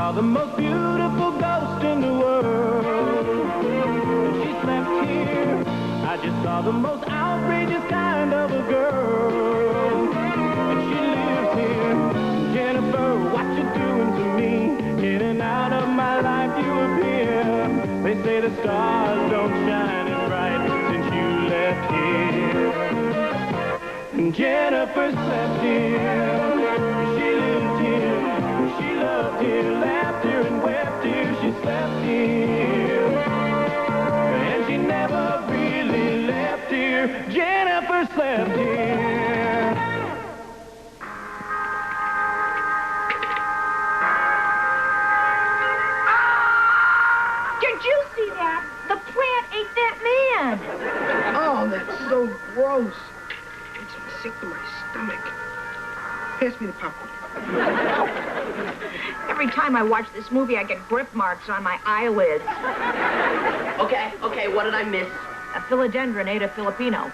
saw the most beautiful ghost in the world. And she slept here. I just saw the most outrageous kind of a girl. And she lives here. Jennifer, what you doing to me? In and out of my life you appear. They say the stars don't shine as bright since you left here. And Jennifer slept here. She lived here. She loved here, laughed here, and wept here. She slept here. And she never really left here. Jennifer slept here. Did you see that? The plant ate that man. Oh, that's so gross. It's sick to my stomach. Pass me the popcorn. Every time I watch this movie, I get grip marks on my eyelids. Okay, what did I miss? A philodendron ate a Filipino.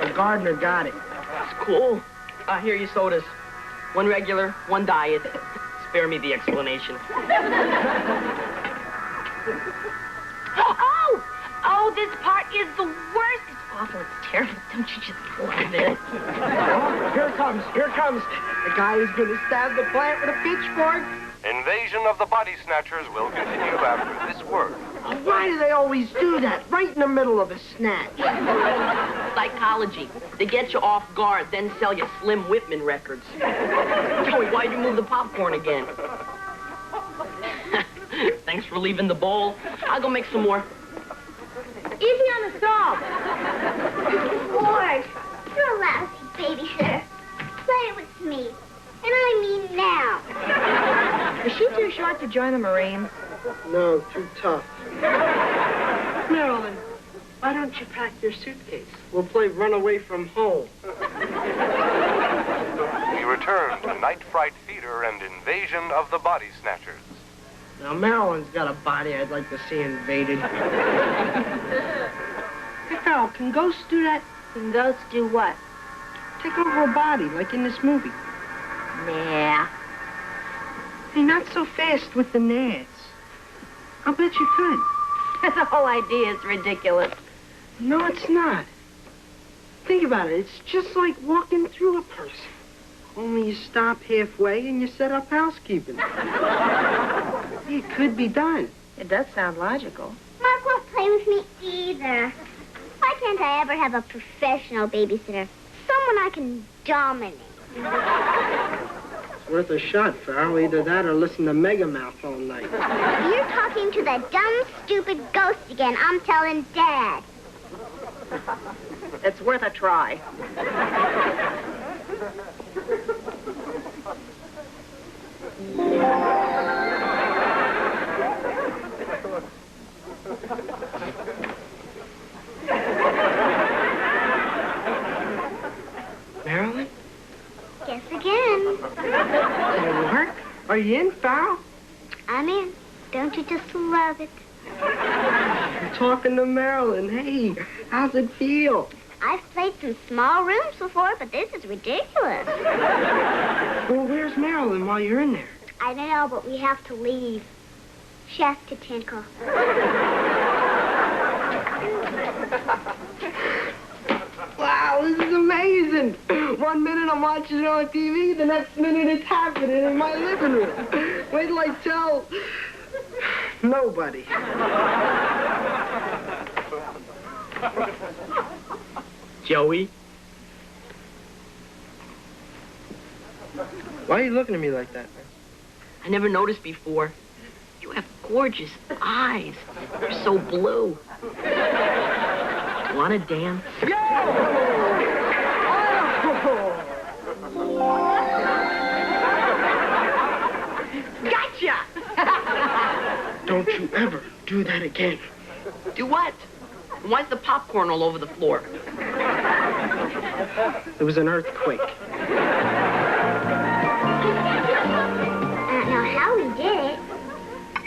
The gardener got it. It's cool. Here are your sodas. One regular, one diet. Spare me the explanation. Oh, this part is the worst. It's awful. It's terrible. Don't you just love it? Oh, here it comes. Here it comes. The guy is going to stab the plant with a pitchfork. Invasion of the Body Snatchers will continue after this word. Why do they always do that? Right in the middle of a snatch. Psychology. They get you off guard, then sell you Slim Whitman records. Joey, why'd you move the popcorn again? Thanks for leaving the bowl. I'll go make some more. Easy on the stove. George, you're a lousy babysitter. Play with me. And I mean now. Is she too short to join the Marines? No, too tough. Marilyn, why don't you pack your suitcase? We'll play Runaway from Home. We return to Night Fright Theater and Invasion of the Body Snatchers. Now, Marilyn's got a body I'd like to see invaded. Hey, Farrell, can ghosts do that? Can ghosts do what? Take over a body, like in this movie. Nah. Hey, not so fast with the nads. I'll bet you could. The whole idea is ridiculous. No, it's not. Think about it. It's just like walking through a person. Only you stop halfway and you set up housekeeping. It could be done. It does sound logical. Mark won't play with me either. Why can't I ever have a professional babysitter? Someone I can dominate. It's worth a shot, Farrell. Either that or listen to Megamouth all night. You're talking to the dumb, stupid ghost again. I'm telling Dad. It's worth a try. Marilyn? Guess again. Did it work? Are you in, Farrell? I'm in. Don't you just love it? I'm talking to Marilyn. Hey, how's it feel? I've played some small rooms before, but this is ridiculous. Well, where's Marilyn while you're in there? I don't know, but we have to leave. She has to tinkle. Wow, this is amazing. 1 minute I'm watching it on TV, the next minute it's happening in my living room. Wait till I tell nobody. Joey? Why are you looking at me like that, man? I never noticed before. You have gorgeous eyes. They're so blue. Wanna dance? Gotcha! Don't you ever do that again. Do what? Why's the popcorn all over the floor? It was an earthquake. I don't know how we did it,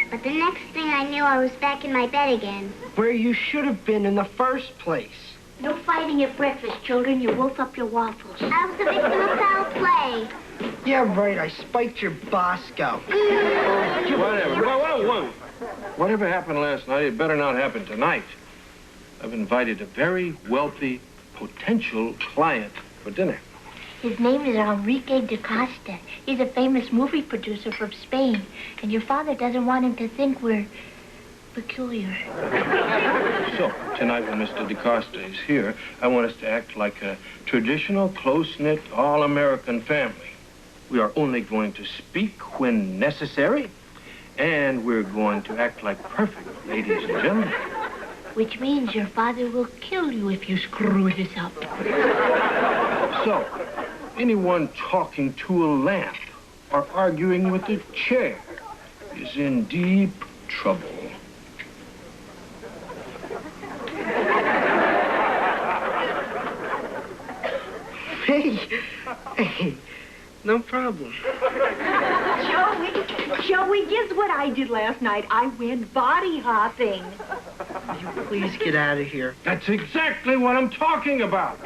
but the next thing I knew, I was back in my bed again. Where you should have been in the first place. No fighting at breakfast, children. You wolf up your waffles. I was the victim of foul play. Yeah, right. I spiked your Bosco. Whatever. Whoa. Whatever happened last night, it better not happen tonight. I've invited a very wealthy potential client for dinner. His name is Enrique da Costa. He's a famous movie producer from Spain. And your father doesn't want him to think we're peculiar. So, tonight when Mr. DaCosta is here, I want us to act like a traditional, close-knit, all-American family. We are only going to speak when necessary, and we're going to act like perfect ladies and gentlemen. Which means your father will kill you if you screw this up. So, anyone talking to a lamp or arguing with a chair is in deep trouble. Hey, no problem. Joey, guess what I did last night? I went body hopping. Will you please get out of here? That's exactly what I'm talking about.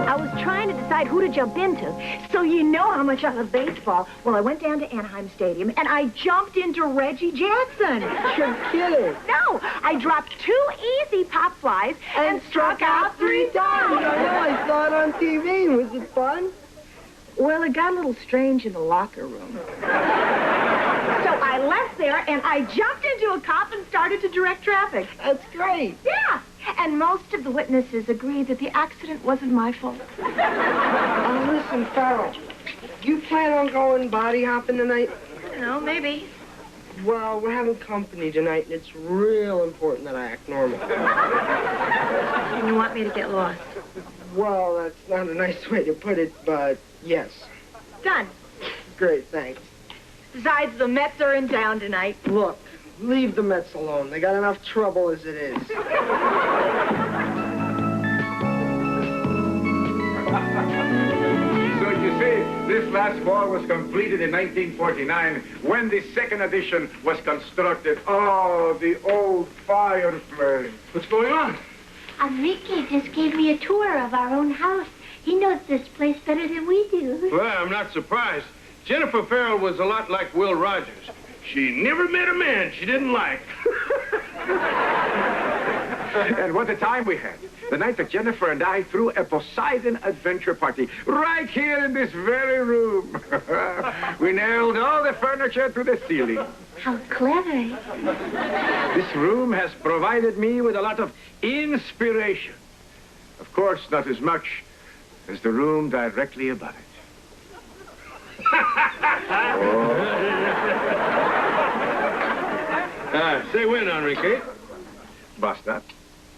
I was trying to decide who to jump into. So you know how much I love baseball. Well, I went down to Anaheim Stadium, and I jumped into Reggie Jackson. You're kidding. No, I dropped 2 easy pop flies and struck out 3 times. I know, I saw it on TV. Was it fun? Well, it got a little strange in the locker room. So I left there, and I jumped into a cop and started to direct traffic. That's great. Yeah, and most of the witnesses agree that the accident wasn't my fault. Listen, Farrell, you plan on going body hopping tonight? No, maybe. Well, we're having company tonight, and it's real important that I act normal. And you want me to get lost? Well, that's not a nice way to put it, but yes. Done. Great, thanks. Besides, the Mets are in town tonight. Look, leave the Mets alone. They got enough trouble as it is. So you see, this last fall was completed in 1949 when the second edition was constructed. Oh, the old fireplace. What's going on? Enrique just gave me a tour of our own house. He knows this place better than we do. Well, I'm not surprised. Jennifer Farrell was a lot like Will Rogers. She never met a man she didn't like. And what a time we had. The night that Jennifer and I threw a Poseidon adventure party right here in this very room. We nailed all the furniture to the ceiling. How clever. This room has provided me with a lot of inspiration. Of course, not as much as the room directly above it. Say when, Enrique? Basta.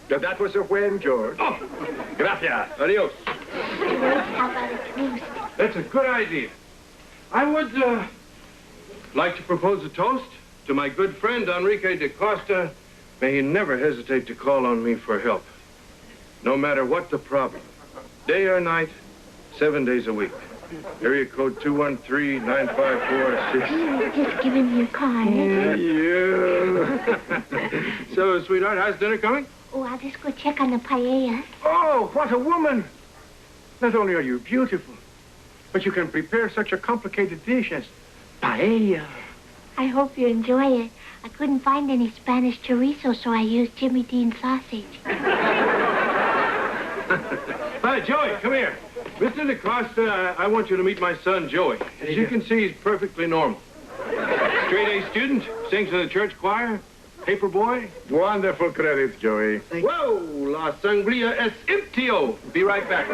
That was a when, George. Oh, gracias. Adios. How about a toast? That's a good idea. I would like to propose a toast to my good friend Enrique da Costa. May he never hesitate to call on me for help. No matter what the problem, day or night, 7 days a week. Area code 213-954-6. Just giving me a card. Yeah. So, sweetheart, how's dinner coming? Oh, I'll just go check on the paella. Oh, what a woman! Not only are you beautiful, but you can prepare such a complicated dish as paella. I hope you enjoy it. I couldn't find any Spanish chorizo, so I used Jimmy Dean sausage. Hi, Joey, come here. Mr. DaCosta, I want you to meet my son, Joey. As you can see, he's perfectly normal. Straight A student, sings in the church choir, paper boy. Wonderful credits, Joey. Whoa, la sangria es emptio. Be right back.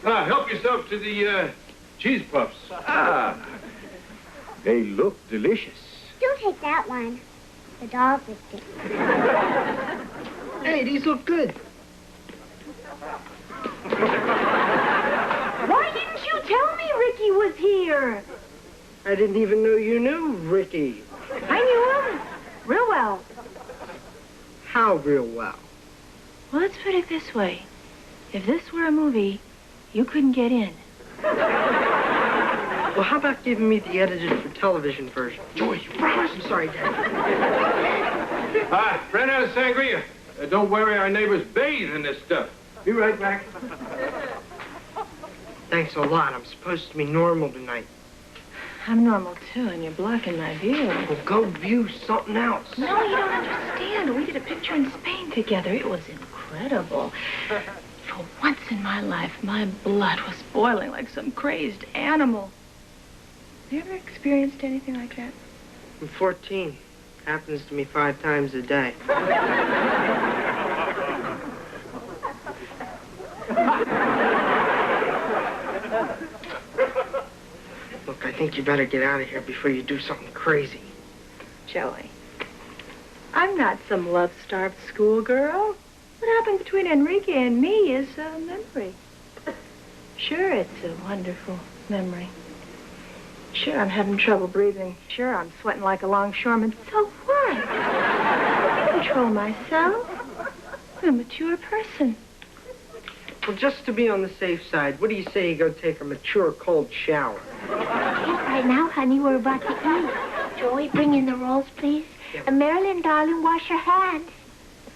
Help yourself to the cheese puffs. Ah, they look delicious. Don't take that one. The dog licked it. Hey, these look good. Why didn't you tell me Ricky was here? I didn't even know you knew Ricky. I knew him real well. How real well? Well, let's put it this way. If this were a movie, you couldn't get in. Well, how about giving me the edited for television version? Joey, you promised. I'm sorry, Dad. Ran out of sangria. Don't worry, our neighbors bathe in this stuff. Be right back. Thanks a lot. I'm supposed to be normal tonight. I'm normal, too, and you're blocking my view. Well, go view something else. No, you don't understand. We did a picture in Spain together. It was incredible. For once in my life, my blood was boiling like some crazed animal. Have you ever experienced anything like that? I'm 14. Happens to me 5 times a day. Look, I think you better get out of here before you do something crazy. Joey, I'm not some love-starved schoolgirl. What happened between Enrique and me is a memory. Sure, it's a wonderful memory. Sure, I'm having trouble breathing. Sure, I'm sweating like a longshoreman. So what? I control myself. I'm a mature person. Well, just to be on the safe side, what do you say you go take a mature cold shower? Right now, honey, we're about to eat. Joey, bring in the rolls, please. Yeah. And Marilyn, darling, wash your hands.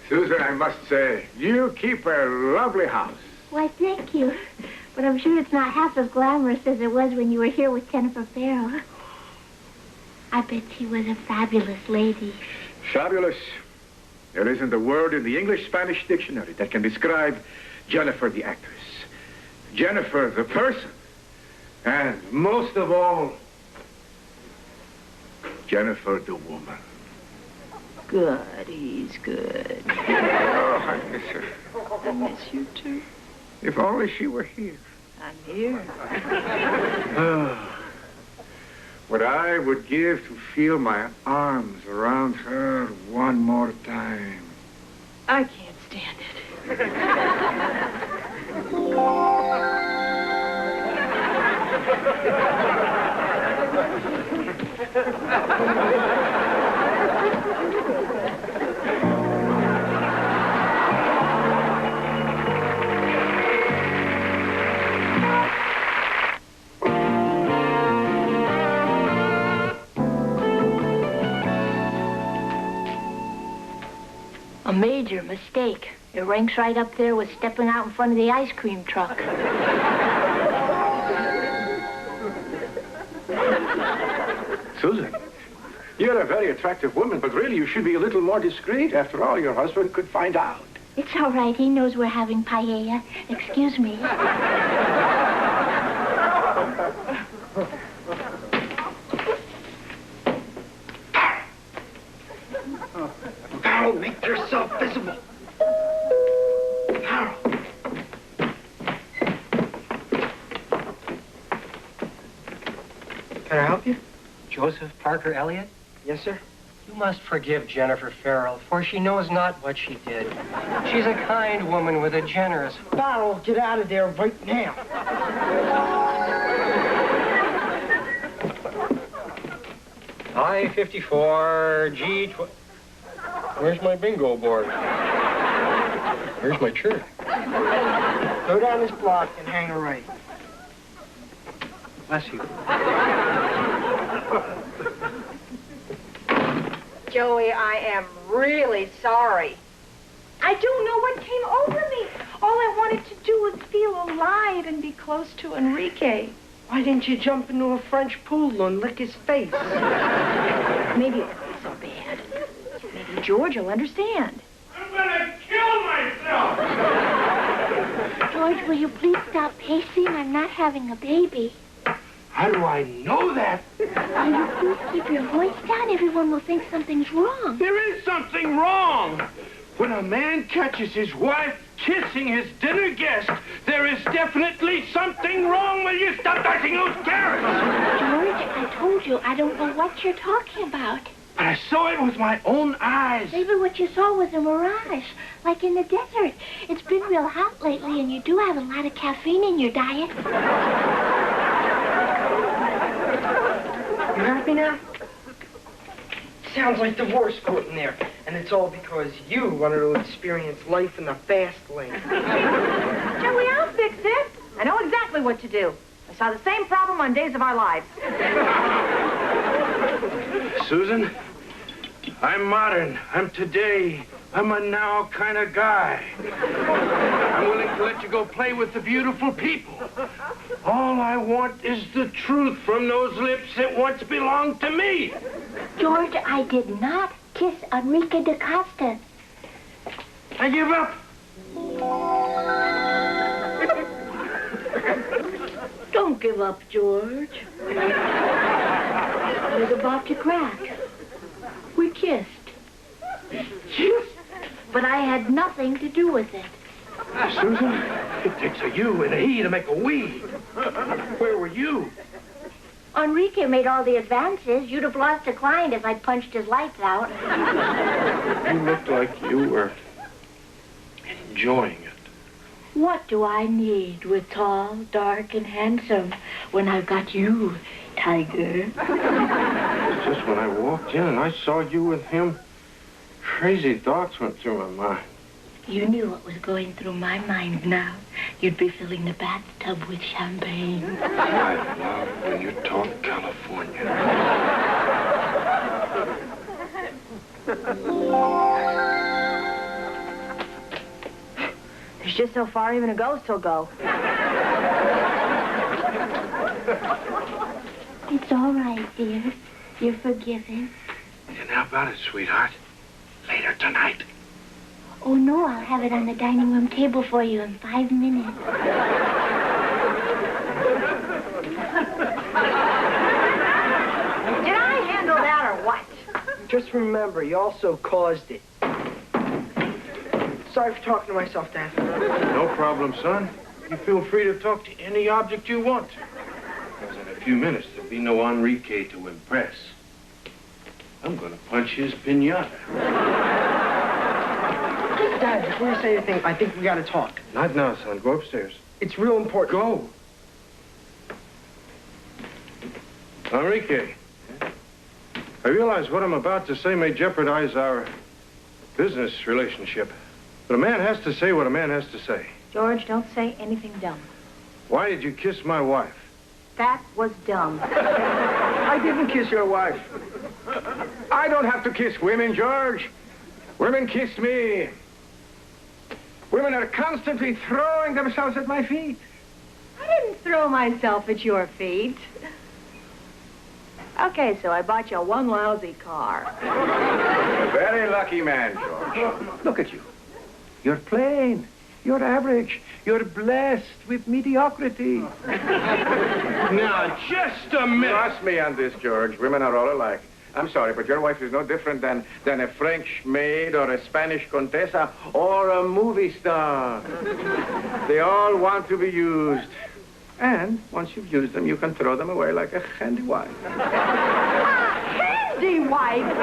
Susan, I must say, you keep a lovely house. Why, thank you. But I'm sure it's not half as glamorous as it was when you were here with JenniferSleptHere. I bet she was a fabulous lady. Fabulous. There isn't a word in the English-Spanish dictionary that can describe Jennifer the actress, Jennifer the person, and most of all, Jennifer the woman. Good, he's good. Oh, I miss her. I miss you, too. If only she were here. I'm here. What I would give to feel my arms around her one more time. I can't stand it. A major mistake. It ranks right up there with stepping out in front of the ice cream truck. Susan, you're a very attractive woman, but really you should be a little more discreet. After all, your husband could find out. It's all right. He knows we're having paella. Excuse me. Darrow, make yourself visible. Darrow. Can I help you? Joseph Parker Elliott? Yes, sir? You must forgive Jennifer Farrell, for she knows not what she did. She's a kind woman with a generous... Darrow, get out of there right now. I-54, G... Where's my bingo board? Where's my shirt? Go down this block and hang a right. Bless you. Joey, I am really sorry. I don't know what came over me. All I wanted to do was feel alive and be close to Enrique. Why didn't you jump into a French pool and lick his face? Maybe it won't be so bad. Maybe George will understand. I'm gonna kill myself! George, will you please stop pacing? I'm not having a baby. How do I know that? Will you please keep your voice down? Everyone will think something's wrong. There is something wrong. When a man catches his wife kissing his dinner guest, there is definitely something wrong. Will you stop touching those carrots? George, I told you, I don't know what you're talking about. But I saw it with my own eyes. Maybe what you saw was a mirage, like in the desert. It's been real hot lately, and you do have a lot of caffeine in your diet. You happy now? Sounds like divorce court in there. And it's all because you wanted to experience life in the fast lane. Joey, I'll fix it. I know exactly what to do. I saw the same problem on Days of Our Lives. Susan, I'm modern. I'm today. I'm a now kind of guy. I'm willing to let you go play with the beautiful people. All I want is the truth from those lips that once belonged to me. George, I did not kiss Enrique da Costa. I give up. Don't give up, George. I was about to crack. We kissed. Kissed? But I had nothing to do with it. Susan, it takes a you and a he to make a we. Where were you? Enrique made all the advances. You'd have lost a client if I'd punched his lights out. You looked like you were enjoying it. What do I need with tall, dark, and handsome when I've got you, Tiger? Just when I walked in and I saw you with him, crazy thoughts went through my mind. You knew what was going through my mind now. You'd be filling the bathtub with champagne. I love when you talk California. There's just so far even a ghost will go. It's all right, dear. You're forgiven. And how about it, sweetheart? Later tonight. Oh, no, I'll have it on the dining room table for you in 5 minutes. Did I handle that or what? Just remember, you also caused it. Sorry for talking to myself, Dad. No problem, son. You feel free to talk to any object you want. Because in a few minutes, there'll be no Enrique to impress. I'm gonna punch his piñata. Dad, before you say anything, I think we gotta talk. Not now, son. Go upstairs. It's real important. Go. Enrique, I realize what I'm about to say may jeopardize our business relationship. But a man has to say what a man has to say. George, don't say anything dumb. Why did you kiss my wife? That was dumb. I didn't kiss your wife. I don't have to kiss women, George. Women kiss me. Women are constantly throwing themselves at my feet. I didn't throw myself at your feet. Okay, so I bought you one lousy car. A very lucky man, George. Look at you. You're plain. You're average. You're blessed with mediocrity. Now, just a minute. Trust me on this, George. Women are all alike. I'm sorry, but your wife is no different than a French maid or a Spanish contessa or a movie star. They all want to be used. And once you've used them, you can throw them away like a handy wife. Handy wife?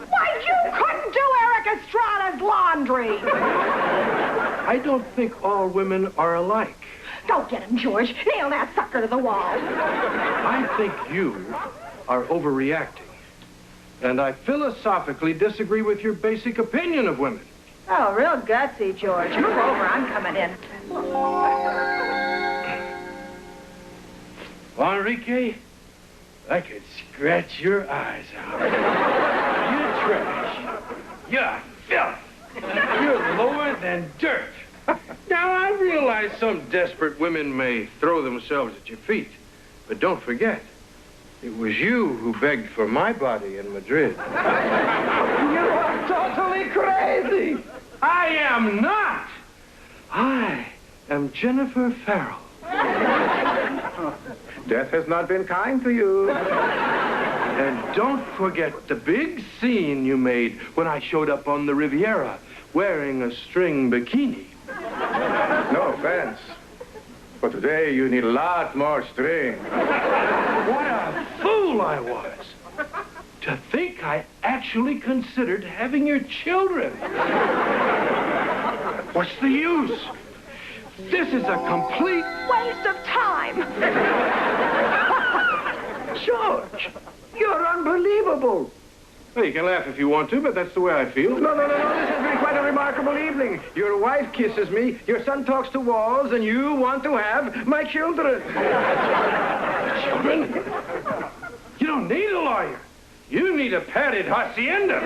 Why, you couldn't do Eric Estrada's laundry. I don't think all women are alike. Go get him, George. Nail that sucker to the wall. I think you are overreacting. And I philosophically disagree with your basic opinion of women. Oh, real gutsy, George. Move over. I'm coming in. Enrique, I could scratch your eyes out. You're trash. You're filth. You're lower than dirt. Now, I realize some desperate women may throw themselves at your feet. But don't forget, it was you who begged for my body in Madrid. You are totally crazy. I am not. I am Jennifer Farrell. Death has not been kind to you. And don't forget the big scene you made when I showed up on the Riviera wearing a string bikini. No offense. But today you need a lot more string. What a fool I was. To think I actually considered having your children. What's the use? This is a complete Waste of time. George, you're unbelievable. Well, you can laugh if you want to, but that's the way I feel. No. This has been quite a remarkable evening. Your wife kisses me, your son talks to walls, and you want to have my children. Children? You don't need a lawyer. You need a padded hacienda.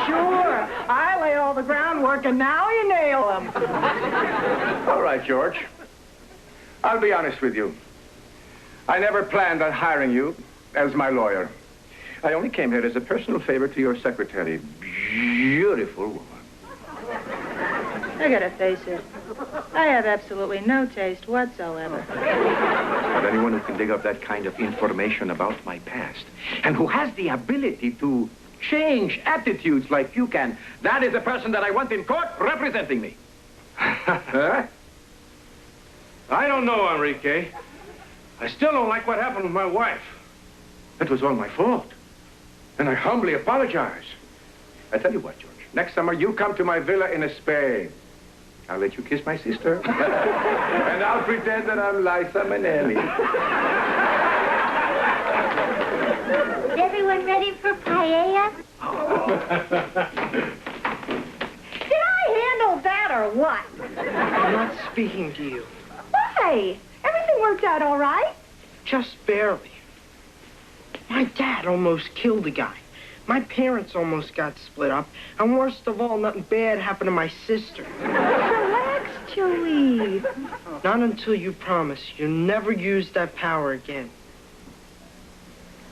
Sure. I lay all the groundwork, and now you nail them. All right, George. I'll be honest with you. I never planned on hiring you as my lawyer. I only came here as a personal favor to your secretary. Beautiful woman. I gotta face it. I have absolutely no taste whatsoever. But anyone who can dig up that kind of information about my past and who has the ability to change attitudes like you can, that is the person that I want in court representing me. Huh? I don't know, Enrique. I still don't like what happened with my wife. It was all my fault. And I humbly apologize. I tell you what, George. Next summer, you come to my villa in Spain. I'll let you kiss my sister. And I'll pretend that I'm Liza Minnelli. Is everyone ready for paella? Did I handle that or what? I'm not speaking to you. Why? Everything worked out all right. Just barely. My dad almost killed a guy. My parents almost got split up. And worst of all, nothing bad happened to my sister. Relax, Joey. Not until you promise you'll never use that power again.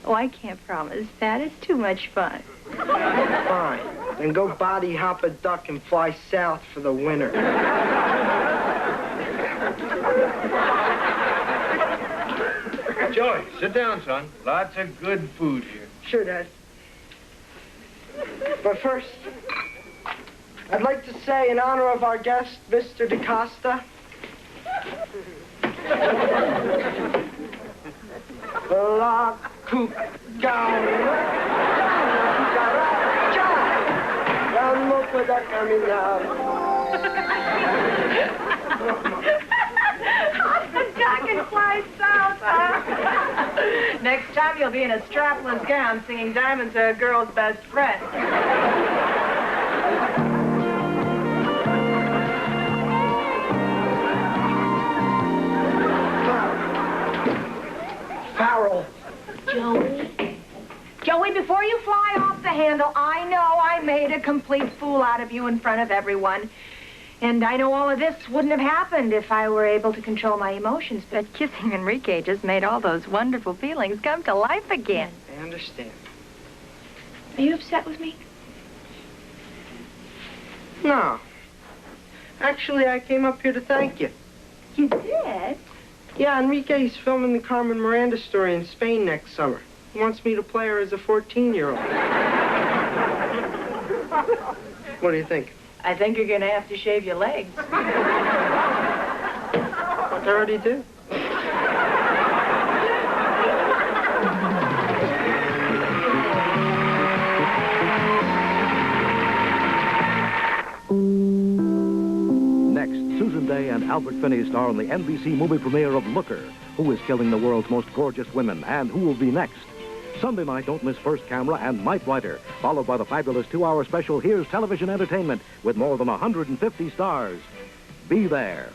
Oh, I can't promise that. It's too much fun. Fine. Then go body hop a duck and fly south for the winter. Joey, sit down, son. Lots of good food here. Sure, Dad. But first, I'd like to say in honor of our guest, Mr. DaCosta, La no pueda caminar. Duck and fly south, huh? Next time you'll be in a strapless gown singing Diamonds Are a Girl's Best Friend. Farrell. Joey, before you fly off the handle, I know I made a complete fool out of you in front of everyone. And I know all of this wouldn't have happened if I were able to control my emotions, but kissing Enrique just made all those wonderful feelings come to life again. I understand. Are you upset with me? No. Actually, I came up here to thank you. You did? Yeah, Enrique's filming the Carmen Miranda story in Spain next summer. He wants me to play her as a 14-year-old. What do you think? I think you're going to have to shave your legs. I already do. Next, Susan Day and Albert Finney star in the NBC movie premiere of Looker, Who is Killing the World's Most Gorgeous Women, and who will be next? Sunday night, don't miss First Camera and Night Rider, followed by the fabulous 2-hour special Here's Television Entertainment with more than 150 stars. Be there.